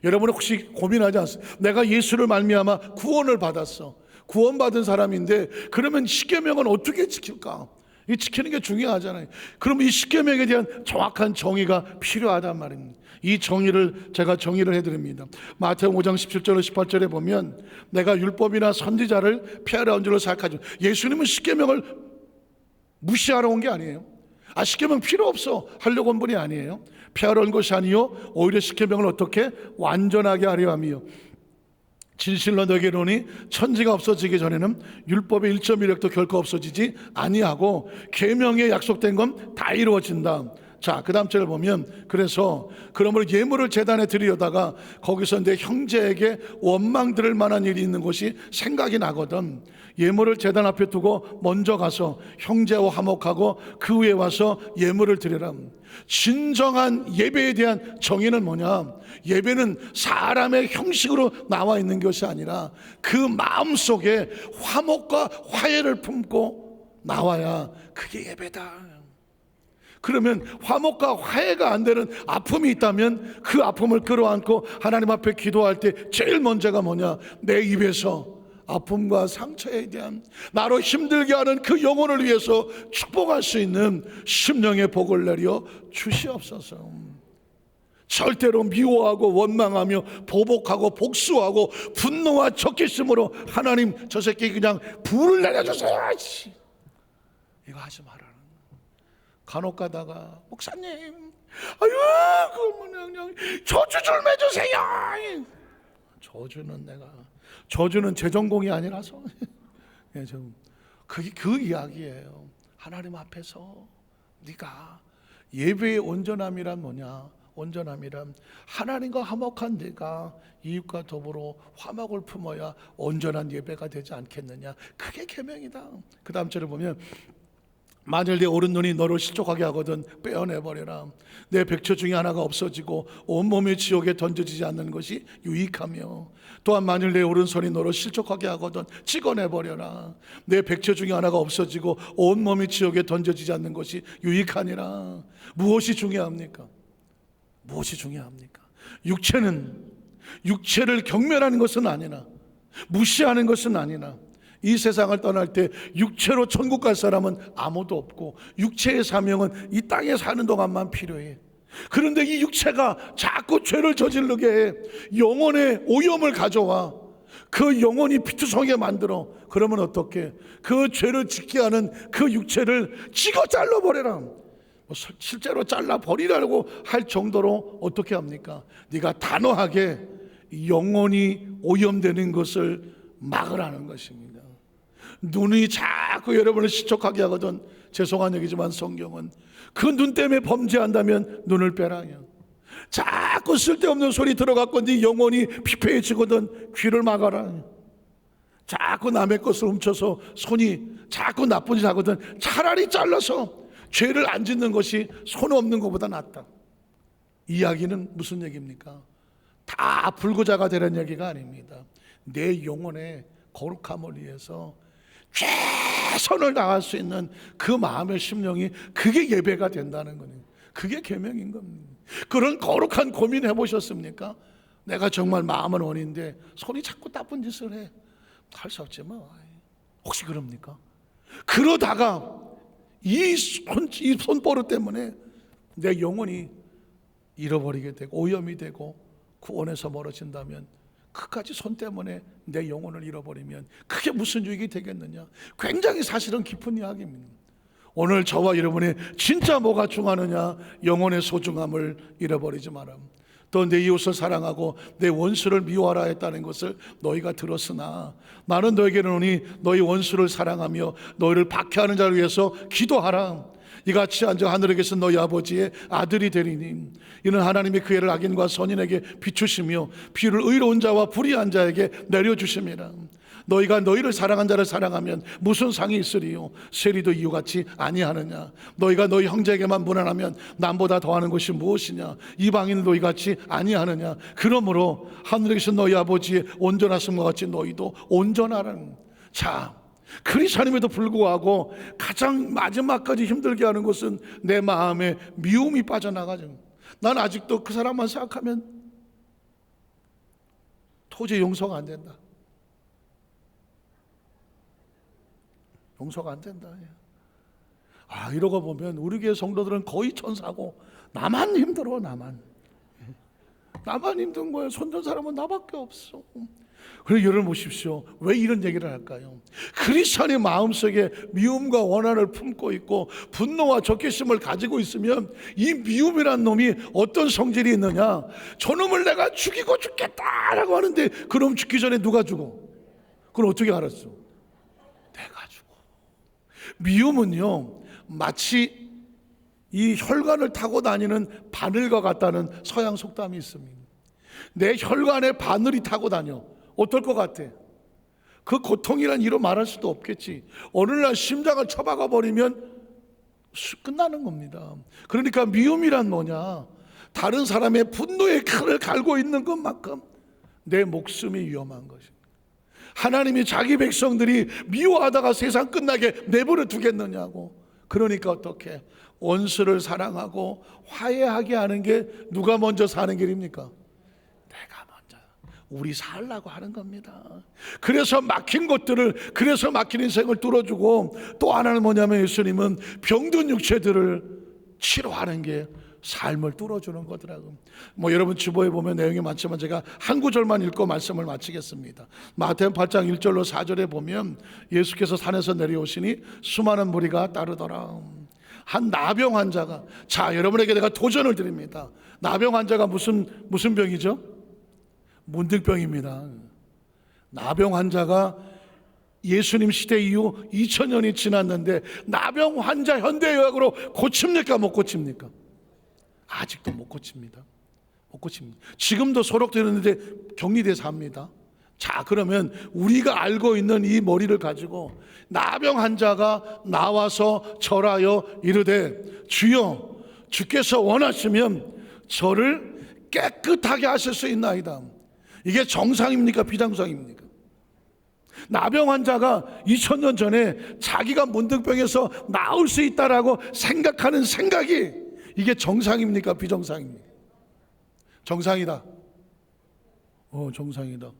여러분 혹시 고민하지 않습니까? 내가 예수를 말미암아 구원을 받았어, 구원받은 사람인데 그러면 십계명은 어떻게 지킬까? 이 지키는 게 중요하잖아요. 그러면 이 십계명에 대한 정확한 정의가 필요하단 말입니다. 이 정의를 제가 정의를 해드립니다. 마태복음 5장 17절 18절에 보면, 내가 율법이나 선지자를 피하려 온 줄로 생각하죠. 예수님은 십계명을 무시하러 온 게 아니에요. 십계명 필요 없어 하려고 온 분이 아니에요. 피하러 온 것이 아니요 오히려 십계명을 어떻게 완전하게 하려 하며, 진실로 너에게 이르노니 천지가 없어지기 전에는 율법의 1.1획도 결코 없어지지 아니하고 계명에 약속된 건 다 이루어진다. 자, 그 다음 절을 보면, 그래서 그러므로 예물을 제단에 드리려다가 거기서 내 형제에게 원망 들을 만한 일이 있는 것이 생각이 나거든. 예물을 제단 앞에 두고 먼저 가서 형제와 화목하고 그 후에 와서 예물을 드리라. 진정한 예배에 대한 정의는 뭐냐? 예배는 사람의 형식으로 나와 있는 것이 아니라 그 마음속에 화목과 화해를 품고 나와야 그게 예배다. 그러면 화목과 화해가 안 되는 아픔이 있다면 그 아픔을 끌어안고 하나님 앞에 기도할 때 제일 먼저가 뭐냐? 내 입에서 아픔과 상처에 대한, 나로 힘들게 하는 그 영혼을 위해서 축복할 수 있는 심령의 복을 내려 주시옵소서. 절대로 미워하고 원망하며 보복하고 복수하고 분노와 적개심으로 하나님 저 새끼 그냥 불을 내려주세요, 이거 하지 말아라. 간혹 가다가 목사님, 아유 그냥 저주 좀 해주세요. 저주는 제 전공이 아니라서 그게 그 이야기예요. 하나님 앞에서 네가 예배의 온전함이란 뭐냐? 온전함이란 하나님과 화목한 네가 이웃과 더불어 화목을 품어야 온전한 예배가 되지 않겠느냐? 그게 계명이다. 그 다음 절을 보면, 만일 내 오른눈이 너를 실족하게 하거든 빼어내버려라. 내 백처 중에 하나가 없어지고 온몸이 지옥에 던져지지 않는 것이 유익하며, 또한 만일 내 오른손이 너를 실족하게 하거든 찍어내버려라. 내 백처 중에 하나가 없어지고 온몸이 지옥에 던져지지 않는 것이 유익하니라. 무엇이 중요합니까? 무엇이 중요합니까? 육체를 경멸하는 것은 아니나 무시하는 것은 아니나, 이 세상을 떠날 때 육체로 천국 갈 사람은 아무도 없고 육체의 사명은 이 땅에 사는 동안만 필요해. 그런데 이 육체가 자꾸 죄를 저지르게 해. 영혼의 오염을 가져와 그 영혼이 피투성이게 만들어. 그러면 어떻게? 그 죄를 짓게 하는 그 육체를 찍어 잘라버려라. 실제로 잘라버리라고 할 정도로 어떻게 합니까? 네가 단호하게 영혼이 오염되는 것을 막으라는 것입니다. 눈이 자꾸 여러분을 시촉하게 하거든. 죄송한 얘기지만 성경은 그 눈 때문에 범죄한다면 눈을 빼라요. 자꾸 쓸데없는 소리 들어갖고 네 영혼이 피폐해지거든. 귀를 막아라. 자꾸 남의 것을 훔쳐서 손이 자꾸 나쁜 짓 하거든. 차라리 잘라서 죄를 안 짓는 것이 손 없는 것보다 낫다. 이 이야기는 무슨 얘기입니까? 다 불구자가 되는 얘기가 아닙니다. 내 영혼의 거룩함을 위해서 최선을 다할 수 있는 그 마음의 심령이, 그게 예배가 된다는 거예요. 그게 계명인 겁니다. 그런 거룩한 고민 해보셨습니까? 내가 정말 마음은 원인데 손이 자꾸 나쁜 짓을 해. 할 수 없지만 혹시 그럽니까? 그러다가 이 손버릇 때문에 내 영혼이 잃어버리게 되고 오염이 되고 구원에서 멀어진다면, 그까지 손 때문에 내 영혼을 잃어버리면 그게 무슨 유익이 되겠느냐. 굉장히 사실은 깊은 이야기입니다. 오늘 저와 여러분이 진짜 뭐가 중요하느냐? 영혼의 소중함을 잃어버리지 마라. 또 내 이웃을 사랑하고 내 원수를 미워하라 했다는 것을 너희가 들었으나 나는 너에게는 오니 너희 원수를 사랑하며 너희를 박해하는 자를 위해서 기도하라. 이같이 앉아 하늘에 계신 너희 아버지의 아들이 되리니 이는 하나님이 그 애를 악인과 선인에게 비추시며 비를 의로운 자와 불의한 자에게 내려주심이라. 너희가 너희를 사랑한 자를 사랑하면 무슨 상이 있으리요? 세리도 이유같이 아니하느냐? 너희가 너희 형제에게만 무난하면 남보다 더하는 것이 무엇이냐? 이방인도 이같이 아니하느냐? 그러므로 하늘에 계신 너희 아버지의 온전하심과 같이 너희도 온전하라는. 자, 크리스찬임에도 불구하고 가장 마지막까지 힘들게 하는 것은 내 마음에 미움이 빠져나가죠. 난 아직도 그 사람만 생각하면 도저히 용서가 안 된다. 용서가 안 된다. 이러고 보면 우리 교회 성도들은 거의 천사고 나만 힘들어. 나만 힘든 거예요. 손든 사람은 나밖에 없어. 그래서 여러분 보십시오. 왜 이런 얘기를 할까요? 크리스찬의 마음속에 미움과 원한을 품고 있고 분노와 적개심을 가지고 있으면 이 미움이란 놈이 어떤 성질이 있느냐? 저놈을 내가 죽이고 죽겠다라고 하는데 그놈 죽기 전에 누가 죽어? 그걸 어떻게 알았어? 내가 죽어. 미움은요, 마치 이 혈관을 타고 다니는 바늘과 같다는 서양 속담이 있습니다. 내 혈관에 바늘이 타고 다녀. 어떨 것 같아? 그 고통이란 이로 말할 수도 없겠지. 어느 날 심장을 쳐박아 버리면 끝나는 겁니다. 그러니까 미움이란 뭐냐? 다른 사람의 분노의 칼을 갈고 있는 것만큼 내 목숨이 위험한 것입니다. 하나님이 자기 백성들이 미워하다가 세상 끝나게 내버려 두겠느냐고. 그러니까 어떻게? 원수를 사랑하고 화해하게 하는 게 누가 먼저 사는 길입니까? 내가 먼저 우리 살라고 하는 겁니다. 그래서 막힌 것들을, 그래서 막힌 인생을 뚫어주고, 또 하나는 뭐냐면 예수님은 병든 육체들을 치료하는 게 삶을 뚫어주는 거더라고요. 여러분 주보에 보면 내용이 많지만 제가 한 구절만 읽고 말씀을 마치겠습니다. 마태복음 8장 1절로 4절에 보면 예수께서 산에서 내려오시니 수많은 무리가 따르더라. 한 나병 환자가, 자, 여러분에게 내가 도전을 드립니다. 나병 환자가 무슨 병이죠? 문득병입니다. 나병 환자가 예수님 시대 이후 2000년이 지났는데 나병 환자 현대의학으로 고칩니까? 못 고칩니까? 아직도 못 고칩니다. 못 고칩니다. 지금도 소록되는데 격리돼서 합니다. 자, 그러면 우리가 알고 있는 이 머리를 가지고 나병 환자가 나와서 절하여 이르되 주여 주께서 원하시면 저를 깨끗하게 하실 수 있나이다. 이게 정상입니까? 비정상입니까? 나병 환자가 2000년 전에 자기가 문득병에서 나을 수 있다라고 생각하는 생각이 이게 정상입니까? 비정상입니까? 정상이다. 정상이다.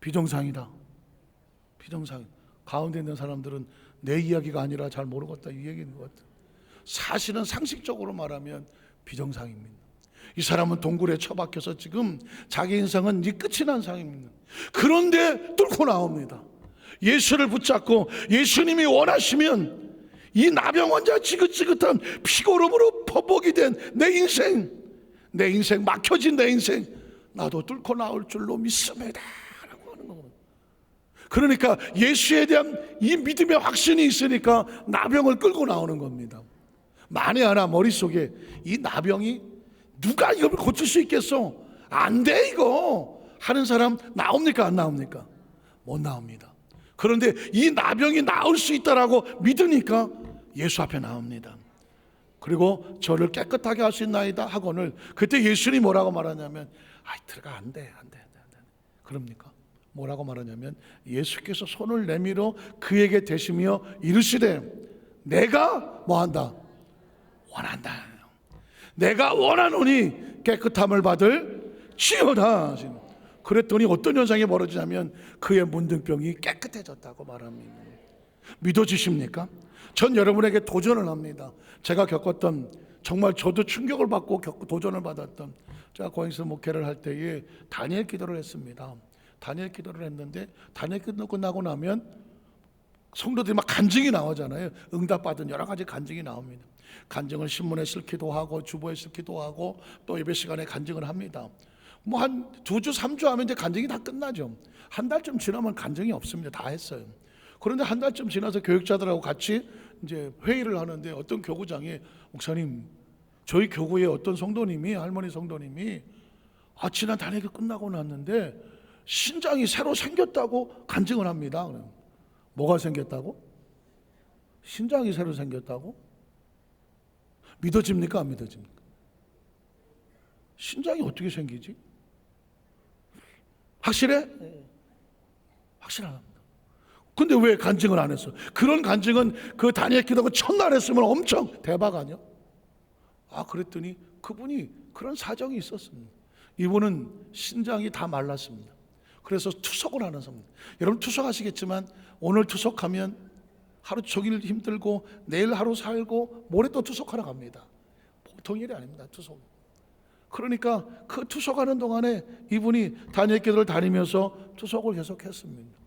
비정상이다. 비정상. 가운데 있는 사람들은 내 이야기가 아니라 잘 모르겠다 이 얘기인 것 같아요. 사실은 상식적으로 말하면 비정상입니다. 이 사람은 동굴에 처박혀서 지금 자기 인생은 이제 끝이 난 상입니다. 그런데 뚫고 나옵니다. 예수를 붙잡고 예수님이 원하시면 이 나병 환자 지긋지긋한 피고름으로 퍼복이 된 내 인생 막혀진 내 인생 나도 뚫고 나올 줄로 믿습니다 라고 하는 겁니다. 그러니까 예수에 대한 이 믿음의 확신이 있으니까 나병을 끌고 나오는 겁니다. 만에 하나 머릿속에 이 나병이 누가 이걸 고칠 수 있겠어? 안 돼 이거 하는 사람 나옵니까? 안 나옵니까? 못 나옵니다. 그런데 이 나병이 나을 수 있다라고 믿으니까 예수 앞에 나옵니다. 그리고 저를 깨끗하게 할 수 있나이다 하고는 그때 예수님이 뭐라고 말하냐면 들어가 안 돼. 그럽니까? 뭐라고 말하냐면 예수께서 손을 내밀어 그에게 대시며 이르시되 내가 뭐한다? 원한다. 내가 원하노니 깨끗함을 받을 지어다. 그랬더니 어떤 현상이 벌어지냐면 그의 문둥병이 깨끗해졌다고 말합니다. 믿어지십니까? 전 여러분에게 도전을 합니다. 제가 겪었던, 정말 저도 충격을 받고 도전을 받았던, 제가 고행성 목회를 할 때에 다니엘 기도를 했습니다. 다니엘 기도를 했는데 다니엘 기도 끝나고 나면 성도들이 막 간증이 나오잖아요. 응답받은 여러 가지 간증이 나옵니다. 간증을 신문에 실기도 하고 주보에 실기도 하고 또 예배 시간에 간증을 합니다. 뭐 한 2주 3주 하면 이제 간증이 다 끝나죠. 한 달쯤 지나면 간증이 없습니다. 다 했어요. 그런데 한 달쯤 지나서 교육자들하고 같이 이제 회의를 하는데 어떤 교구장이 목사님, 저희 교구에 어떤 성도님이, 할머니 성도님이 지난 단회가 끝나고 났는데 신장이 새로 생겼다고 간증을 합니다. 뭐가 생겼다고? 신장이 새로 생겼다고? 믿어집니까? 안 믿어집니까? 신장이 어떻게 생기지? 확실해? 확실합니다. 근데 왜 간증을 안 했어? 그런 간증은 그 다니엘 기도가 첫날 했으면 엄청 대박 아니야? 그랬더니 그분이 그런 사정이 있었습니다. 이분은 신장이 다 말랐습니다. 그래서 투석을 하는 사람. 여러분 투석하시겠지만 오늘 투석하면 하루 종일 힘들고 내일 하루 살고 모레 또 투석하러 갑니다. 보통 일이 아닙니다. 투석. 그러니까 그 투석하는 동안에 이분이 다니엘 기도를 다니면서 투석을 계속했습니다.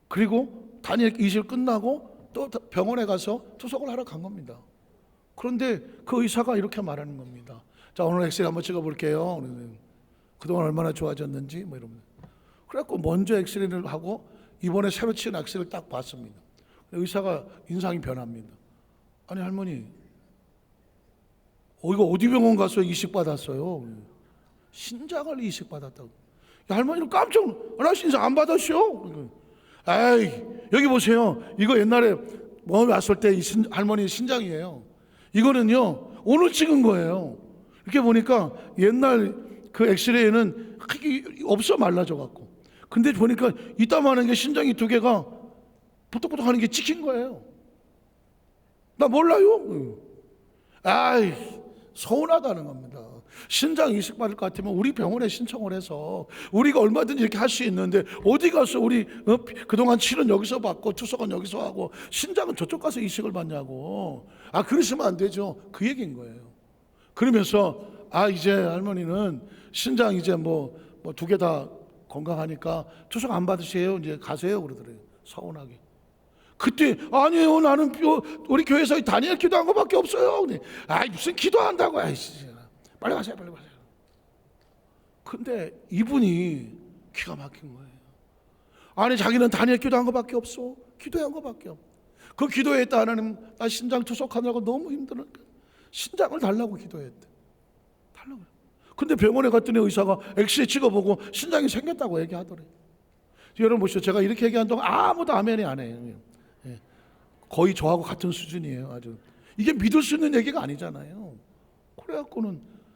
그리고 다니엘 20일 끝나고 또 병원에 가서 투석을 하러 간 겁니다. 그런데 그 의사가 이렇게 말하는 겁니다. 자, 오늘 엑스레이 한번 찍어볼게요. 그동안 얼마나 좋아졌는지 뭐 이러면. 그래갖고 먼저 엑스레이를 하고 이번에 새로 치은 엑스레이를 딱 봤습니다. 의사가 인상이 변합니다. 아니 할머니, 이거 어디 병원 가서 이식 받았어요? 신장을 이식 받았다고. 할머니는 깜짝 나 신장 안 받았어요. 에이, 여기 보세요. 이거 옛날에 왔을 때 할머니 신장이에요. 이거는요 오늘 찍은 거예요. 이렇게 보니까 옛날 그 엑스레이는 흙이 없어 말라져 갖고, 근데 보니까 이따만한 게 신장이 2개가 부떡부떡 하는 게 찍힌 거예요. 나 몰라요. 아이, 서운하다는 겁니다. 신장 이식 받을 것 같으면 우리 병원에 신청을 해서 우리가 얼마든지 이렇게 할 수 있는데 어디 가서 우리 그동안 치료는 여기서 받고 투석은 여기서 하고 신장은 저쪽 가서 이식을 받냐고. 그러시면 안 되죠. 그 얘기인 거예요. 그러면서 이제 할머니는 신장 이제 뭐 2개 다 건강하니까 투석 안 받으세요. 이제 가세요. 그러더래요. 서운하게. 그때 아니에요. 나는 우리 교회에서 다니엘 기도한 것밖에 없어요. 무슨 기도한다고. 빨리 가세요. 빨리 가세요. 근데 이분이 기가 막힌 거예요. 자기는 다니엘 기도한 것밖에 없어. 기도한 것밖에 없어. 그 기도했다. 하나님, 나 신장 투석하느라고 너무 힘들으니까 신장을 달라고 기도했대. 달라고요. 근데 병원에 갔더니 의사가 엑스레이 찍어보고 신장이 생겼다고 얘기하더래요. 여러분 보시죠. 제가 이렇게 얘기한 동안 아무도 아멘이 안 해요. 거의 저하고 같은 수준이에요. 아주. 이게 믿을 수 있는 얘기가 아니잖아요.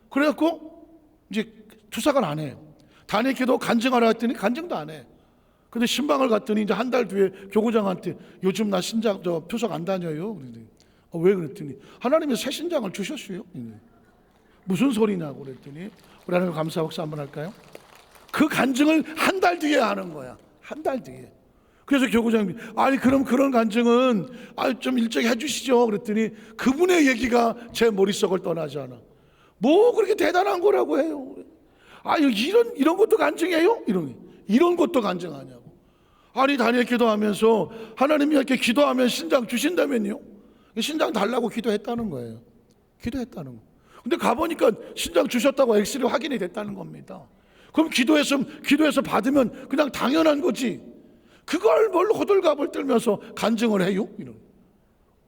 그래갖고 이제 투석을 안 해요. 다니엘 기도 간증하러 갔더니 간증도 안 해. 근데 신방을 갔더니 이제 한 달 뒤에 교구장한테 요즘 나 신장 투석 안 다녀요. 왜 그랬더니 하나님이 새 신장을 주셨어요. 무슨 소리냐고 그랬더니 우리 하나님 감사 박수 한번 할까요? 그 간증을 한 달 뒤에 하는 거야. 한 달 뒤에. 그래서 교구장님이 그럼 그런 간증은 좀 일찍 해주시죠. 그랬더니 그분의 얘기가 제 머릿속을 떠나지 않아. 뭐 그렇게 대단한 거라고 해요. 이런 것도 간증이에요? 이런 것도 간증하냐고. 다니엘 기도하면서 하나님이 이렇게 기도하면 신장 주신다면요? 신장 달라고 기도했다는 거예요. 기도했다는 거. 근데 가보니까 신장 주셨다고 엑스레이 확인이 됐다는 겁니다. 그럼 기도해서 받으면 그냥 당연한 거지. 그걸 뭘로 호들갑을 떨면서 간증을 해요?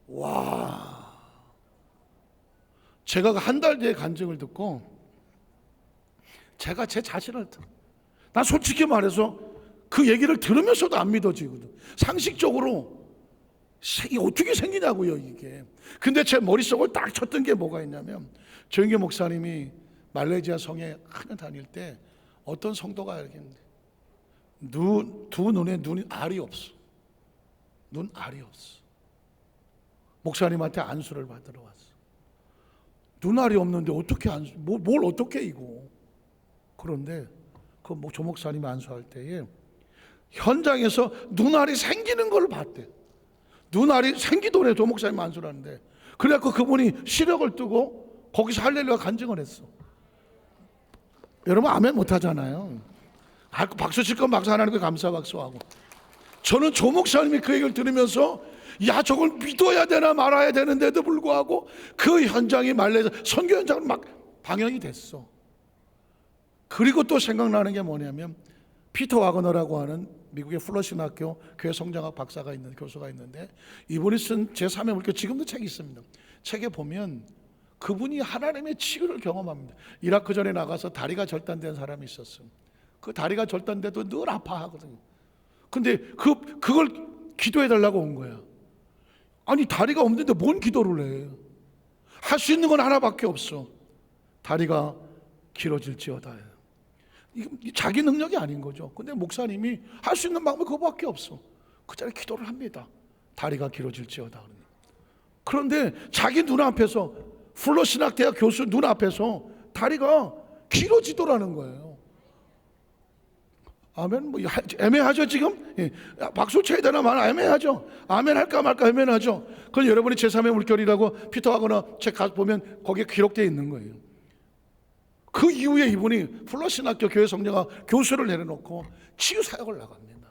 와. 제가 한 달 뒤에 간증을 듣고 제가 제 자신을 나 솔직히 말해서 그 얘기를 들으면서도 안 믿어지거든. 상식적으로 이게 어떻게 생기냐고요, 이게. 근데 제 머릿속을 딱 쳤던 게 뭐가 있냐면, 조영기 목사님이 말레이시아 성에 한해 다닐 때 어떤 성도가 이렇게 두 눈에 눈이 알이 없어. 눈 알이 없어. 목사님한테 안수를 받으러 왔어. 눈알이 없는데 어떻게 안수, 뭘 어떻게 이거. 그런데 조 목사님이 안수할 때에 현장에서 눈알이 생기는 걸 봤대. 눈알이 생기더래. 조 목사님 안수를 하는데. 그래갖고 그분이 시력을 뜨고 거기서 할렐루야 간증을 했어. 여러분 아멘 못하잖아요. 박수 칠 건 박수, 하나님께 감사 박수하고. 저는 조 목사님이 그 얘기를 들으면서 야, 저걸 믿어야 되나 말아야 되는데도 불구하고 그 현장이 말려서 선교 현장으로 막 방영이 됐어. 그리고 또 생각나는 게 뭐냐면 피터 와그너라고 하는 미국의 플러신 학교 교회 성장학 박사가 있는 교수가 있는데, 이분이 쓴 제3의 물결, 지금도 책이 있습니다. 책에 보면 그분이 하나님의 치유를 경험합니다. 이라크 전에 나가서 다리가 절단된 사람이 있었어요. 그 다리가 절단돼도 늘 아파하거든요. 근데 그걸 기도해 달라고 온 거야. 아니 다리가 없는데 뭔 기도를 해. 할 수 있는 건 하나밖에 없어. 다리가 길어질지어다. 이거 자기 능력이 아닌 거죠. 근데 목사님이 할 수 있는 방법이 그거밖에 없어. 그 자리에 기도를 합니다. 다리가 길어질지어다. 그런데 자기 눈앞에서, 플러신학대학 교수 눈앞에서 다리가 길어지더라는 거예요. 아멘. 뭐 애매하죠 지금? 예. 박수 쳐야 되나 말아 애매하죠. 아멘 할까 말까 애매하죠. 그건 여러분이 제3의 물결이라고 피터 와그너 책 보면 거기에 기록되어 있는 거예요. 그 이후에 이분이 플러신학교 교회 성령학 교수를 내려놓고 치유 사역을 나갑니다.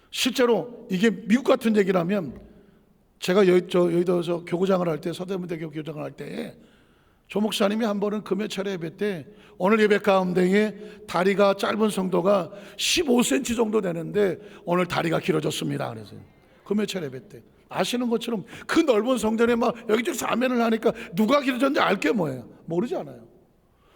실제로 이게 미국 같은 얘기라면, 제가 여의도에서 교구장을 할 때, 서대문대교 교장을 할 때에 조 목사님이 한 번은 금요철 예배 때 오늘 예배 가운데에 다리가 짧은 성도가 15cm 정도 되는데 오늘 다리가 길어졌습니다. 그래서 금요철 예배 때 아시는 것처럼 그 넓은 성전에 막 여기저기서 아멘을 하니까 누가 길어졌는지 알 게 뭐예요? 모르잖아요.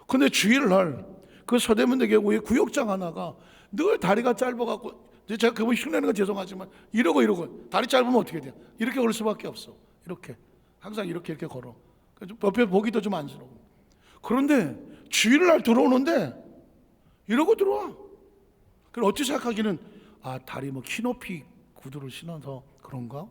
근데 주일날 그 서대문대교구의 구역장 하나가 늘 다리가 짧아갖고, 제가 그분 흉내내는 건 죄송하지만 이러고 다리 짧으면 어떻게 돼요? 이렇게 걸을 수밖에 없어. 이렇게 항상 이렇게 걸어. 옆에 보기도 좀 안쓰러워. 그런데 주일날 들어오는데 이러고 들어와. 그럼 어찌 생각하기는 다리 뭐 키높이 구두를 신어서 그런가?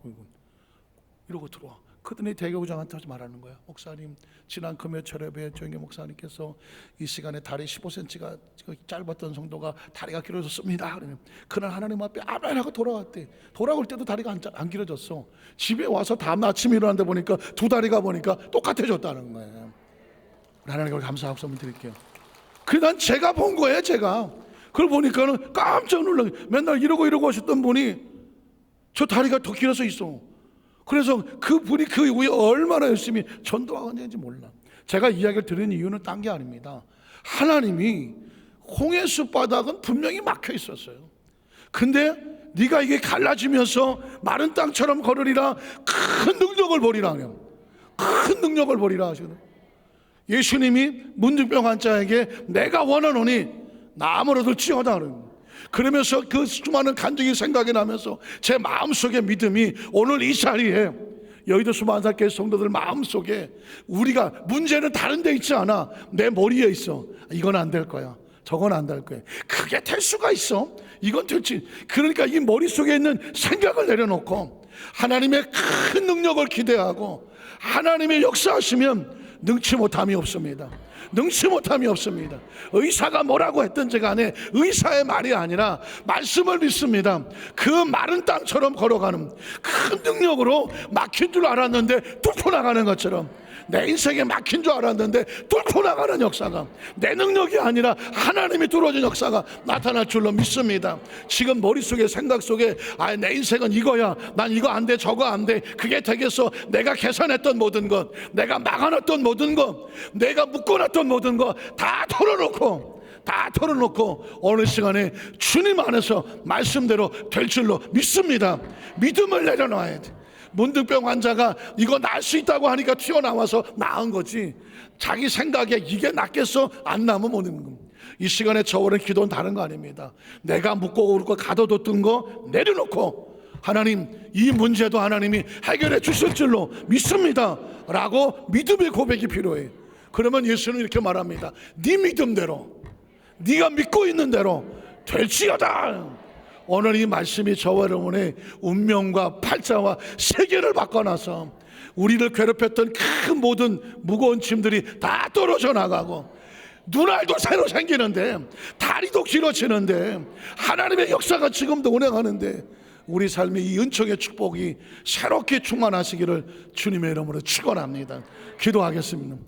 이러고 들어와. 그랬더니 대교구장한테 말하는 거야. 목사님, 지난 금요철 예배 조영계 목사님께서 이 시간에 다리 15cm가 짧았던 성도가 다리가 길어졌습니다. 그러면 그날 하나님 앞에 아멘 하고 돌아왔대. 돌아올 때도 다리가 안 길어졌어. 집에 와서 다음 아침에 일어났는데 보니까 두 다리가 보니까 똑같아졌다는 거예요. 하나님께 감사하고 선물 드릴게요. 그래 난 제가 본 거예요. 제가 그걸 보니까는 깜짝 놀라게, 맨날 이러고 하셨던 분이 저 다리가 더 길어서 있어. 그래서 그분이 그 이후에 얼마나 열심히 전도하고 있는지 몰라. 제가 이야기를 드리는 이유는 딴 게 아닙니다. 하나님이 홍해수 바닥은 분명히 막혀 있었어요. 근데 네가 이게 갈라지면서 마른 땅처럼 걸으리라, 큰 능력을 보리라. 큰 능력을 보리라 하시거든요. 예수님이 문둥병 환자에게 내가 원하노니 나무를 들지어다. 그러면서 그 수많은 간증이 생각이 나면서 제 마음속에 믿음이 오늘 이 자리에 여의도 수만사교회 성도들 마음속에, 우리가 문제는 다른 데 있지 않아. 내 머리에 있어. 이건 안 될 거야, 저건 안 될 거야. 그게 될 수가 있어. 이건 될지. 그러니까 이 머릿속에 있는 생각을 내려놓고 하나님의 큰 능력을 기대하고 하나님의 역사하시면 능치 못함이 없습니다. 능치 못함이 없습니다. 의사가 뭐라고 했든지 간에 의사의 말이 아니라 말씀을 믿습니다. 그 마른 땅처럼 걸어가는 큰 능력으로 막힌 줄 알았는데 뚫고 나가는 것처럼, 내 인생에 막힌 줄 알았는데 뚫고 나가는 역사가, 내 능력이 아니라 하나님이 뚫어준 역사가 나타날 줄로 믿습니다. 지금 머릿속에, 생각 속에 내 인생은 이거야, 난 이거 안 돼, 저거 안 돼, 그게 되겠어. 내가 계산했던 모든 것, 내가 막아놨던 모든 것, 내가 묶어놨던 모든 것 다 털어놓고 어느 시간에 주님 안에서 말씀대로 될 줄로 믿습니다. 믿음을 내려놔야 돼. 문둥병 환자가 이거 날 수 있다고 하니까 튀어나와서 나은 거지, 자기 생각에 이게 낫겠어? 안 나면 못 있는 겁니다. 이 시간에 저와는 기도는 다른 거 아닙니다. 내가 묻고 오르고 가둬뒀던 거 내려놓고, 하나님 이 문제도 하나님이 해결해 주실 줄로 믿습니다 라고 믿음의 고백이 필요해. 그러면 예수는 이렇게 말합니다. 네 믿음대로, 네가 믿고 있는 대로 될지어다. 오늘 이 말씀이 저와 여러분의 운명과 팔자와 세계를 바꿔놔서 우리를 괴롭혔던 큰 모든 무거운 짐들이 다 떨어져 나가고 눈알도 새로 생기는데 다리도 길어지는데 하나님의 역사가 지금도 운행하는데 우리 삶의 이 은총의 축복이 새롭게 충만하시기를 주님의 이름으로 축원합니다. 기도하겠습니다.